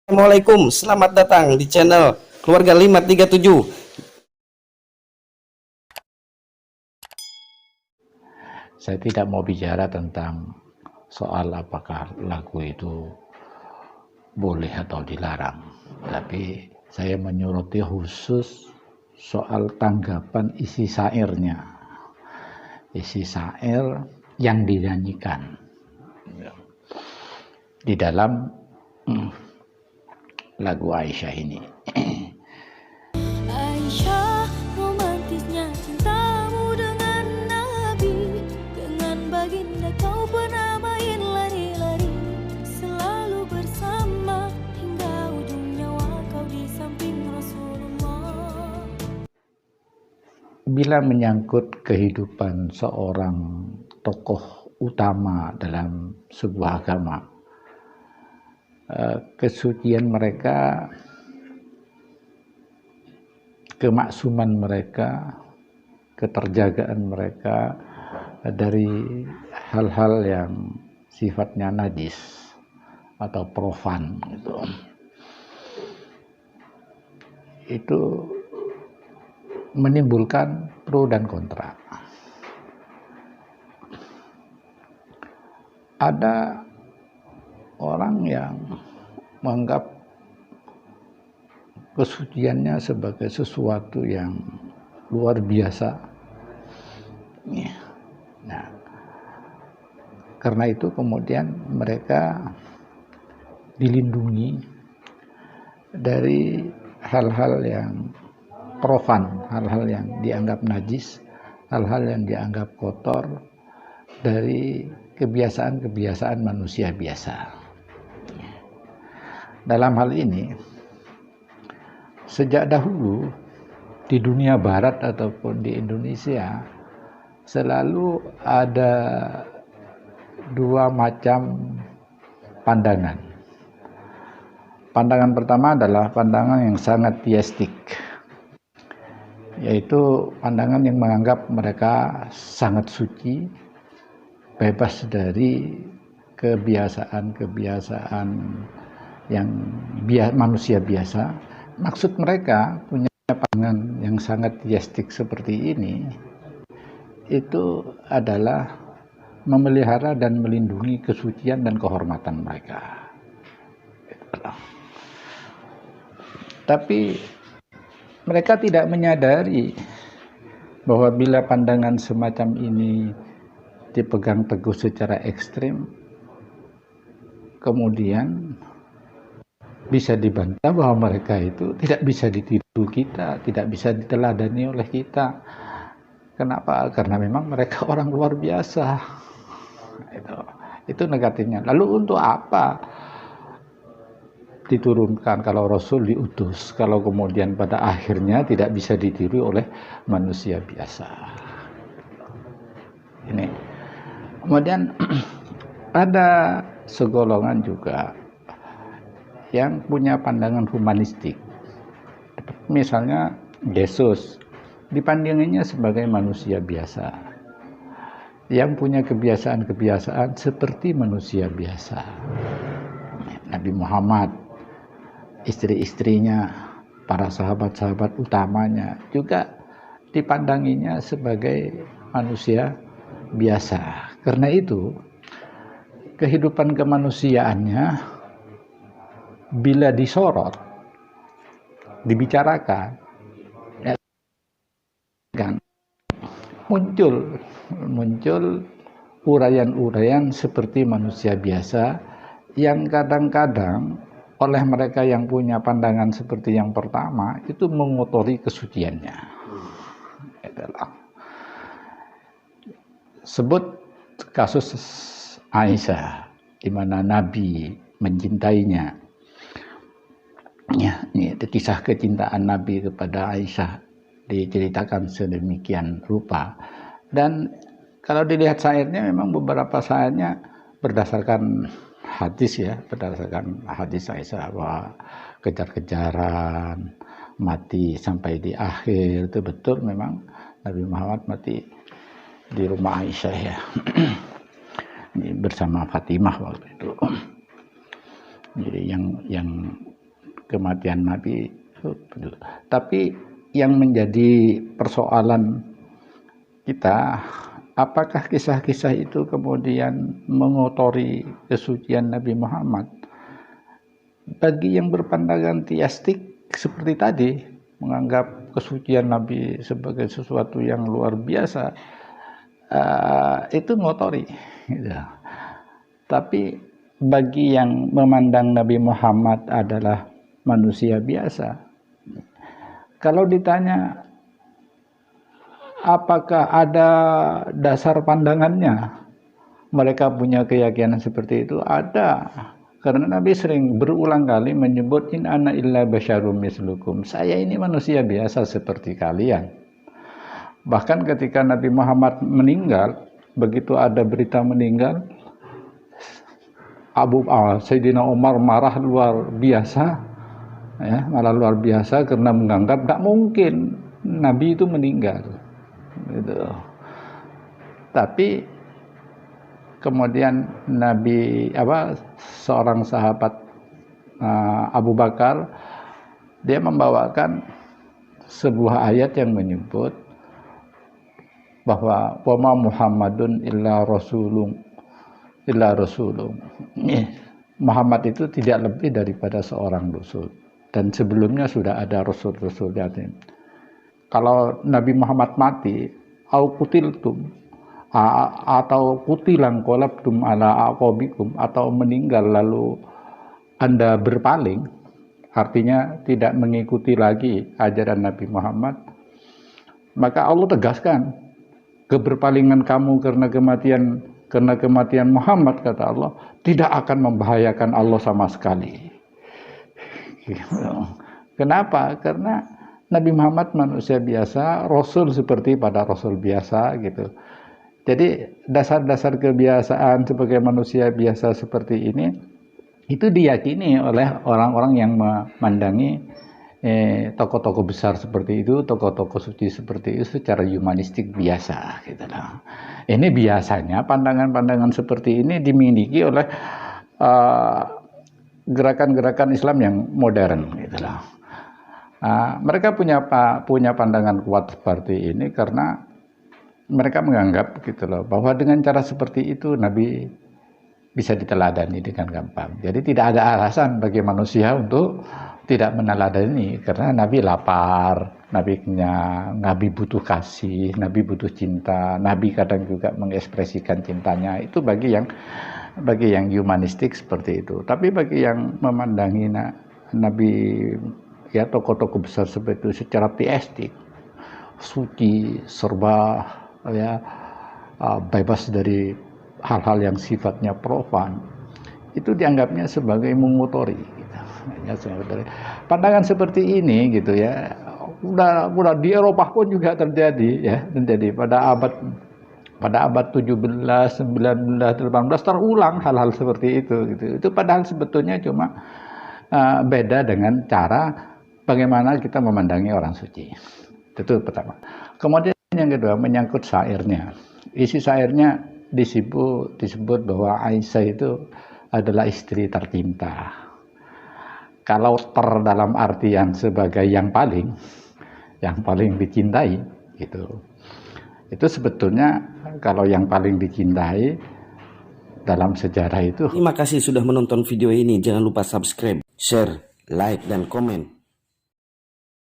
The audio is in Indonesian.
Assalamualaikum, selamat datang di channel Keluarga 537. Saya tidak mau bicara tentang soal apakah lagu itu boleh atau dilarang, tapi saya menyoroti khusus soal tanggapan isi syairnya, isi syair yang dinyanyikan di dalam lagu Aisyah ini. Aisyah, romantisnya cintamu dengan Nabi, dengan baginda kau pernah main lari-lari, selalu bersama hingga ujung nyawa kau di samping Rasulullah. Bila menyangkut kehidupan seorang tokoh utama dalam sebuah agama, kesucian mereka, kemaksuman mereka, keterjagaan mereka dari hal-hal yang sifatnya najis atau profan itu menimbulkan pro dan kontra. Ada orang yang menganggap kesuciannya sebagai sesuatu yang luar biasa. Nah, karena itu kemudian mereka dilindungi dari hal-hal yang profan, hal-hal yang dianggap najis, hal-hal yang dianggap kotor dari kebiasaan-kebiasaan manusia biasa. Dalam hal ini, sejak dahulu di dunia barat ataupun di Indonesia selalu ada dua macam pandangan. Pandangan pertama adalah pandangan yang sangat teistik, yaitu pandangan yang menganggap mereka sangat suci, bebas dari kebiasaan-kebiasaan yang manusia biasa. Maksud mereka punya pandangan yang sangat teistik seperti ini itu adalah memelihara dan melindungi kesucian dan kehormatan mereka. Tapi mereka tidak menyadari bahwa bila pandangan semacam ini dipegang teguh secara ekstrim, kemudian bisa dibantah bahwa mereka itu tidak bisa ditiru kita, tidak bisa diteladani oleh kita. Kenapa? Karena memang mereka orang luar biasa. Itu negatifnya. Lalu untuk apa diturunkan kalau Rasul diutus, kalau kemudian pada akhirnya tidak bisa ditiru oleh manusia biasa? Ini. Kemudian ada segolongan juga yang punya pandangan humanistik. Misalnya Yesus dipandangnya sebagai manusia biasa yang punya kebiasaan-kebiasaan seperti manusia biasa. Nabi Muhammad, istri-istrinya, para sahabat-sahabat utamanya juga dipandanginya sebagai manusia biasa. Karena itu kehidupan kemanusiaannya bila disorot, dibicarakan, kan muncul uraian-uraian seperti manusia biasa yang kadang-kadang oleh mereka yang punya pandangan seperti yang pertama itu mengotori kesuciannya. Sebut kasus Aisyah di mana Nabi mencintainya. Ya, ini kisah kecintaan Nabi kepada Aisyah diceritakan sedemikian rupa. Dan kalau dilihat syairnya, memang beberapa syairnya berdasarkan hadis ya, berdasarkan hadis Aisyah bahwa kejar-kejaran, mati sampai di akhir itu betul memang Nabi Muhammad mati di rumah Aisyah ya. Bersama Fatimah waktu itu. Jadi yang kematian Nabi. Tapi yang menjadi persoalan kita, apakah kisah-kisah itu kemudian mengotori kesucian Nabi Muhammad? Bagi yang berpandangan teistik seperti tadi, menganggap kesucian Nabi sebagai sesuatu yang luar biasa, itu ngotori. Gitu. Tapi bagi yang memandang Nabi Muhammad adalah manusia biasa, kalau ditanya apakah ada dasar pandangannya mereka punya keyakinan seperti itu, ada. Karena Nabi sering berulang kali menyebut in ana illa basyarum mislukum, saya ini manusia biasa seperti kalian. Bahkan ketika Nabi Muhammad meninggal, begitu ada berita meninggal, Sayyidina Umar marah luar biasa, ya, malah luar biasa karena menganggap gak mungkin Nabi itu meninggal. Gitu. Tapi kemudian seorang sahabat Abu Bakar, dia membawakan sebuah ayat yang menyebut bahwa wama Muhammadun illa rasulun. Muhammad itu tidak lebih daripada seorang rasul, dan sebelumnya sudah ada rasul-rasul yatim. Kalau Nabi Muhammad mati, au kutiltum, atau kutilang qalabtum ala aqabikum, atau meninggal lalu Anda berpaling, artinya tidak mengikuti lagi ajaran Nabi Muhammad, maka Allah tegaskan keberpalingan kamu karena kematian Muhammad, kata Allah, tidak akan membahayakan Allah sama sekali. Kenapa? Karena Nabi Muhammad manusia biasa, Rasul seperti pada Rasul biasa gitu. Jadi dasar-dasar kebiasaan sebagai manusia biasa seperti ini, itu diyakini oleh orang-orang yang memandangi tokoh-tokoh besar seperti itu, tokoh-tokoh suci seperti itu secara humanistik biasa gitu loh. Ini biasanya pandangan-pandangan seperti ini dimiliki oleh gerakan-gerakan Islam yang modern gitu loh. Mereka punya pandangan kuat seperti ini karena mereka menganggap gitu loh, bahwa dengan cara seperti itu Nabi bisa diteladani dengan gampang. Jadi tidak ada alasan bagi manusia untuk tidak meneladani, karena Nabi lapar, Nabi kenyang, Nabi butuh kasih, Nabi butuh cinta, Nabi kadang juga mengekspresikan cintanya. Itu bagi yang humanistik seperti itu. Tapi bagi yang memandangi Nabi, ya tokoh-tokoh besar seperti itu secara teistik, suci, serba ya bebas dari hal-hal yang sifatnya profan, itu dianggapnya sebagai mengotori gitu. Pandangan seperti ini gitu ya, udah di Eropa pun juga terjadi pada abad 17, 19, 18 terulang hal-hal seperti itu gitu. Itu padahal sebetulnya cuma beda dengan cara bagaimana kita memandangi orang suci. Itu pertama. Kemudian yang kedua menyangkut syairnya. Isi syairnya disebut bahwa Aisyah itu adalah istri tercinta. Kalau dalam artian sebagai yang paling dicintai gitu. Itu sebetulnya kalau yang paling dicintai dalam sejarah itu. Terima kasih sudah menonton video ini. Jangan lupa subscribe, share, like, dan komen.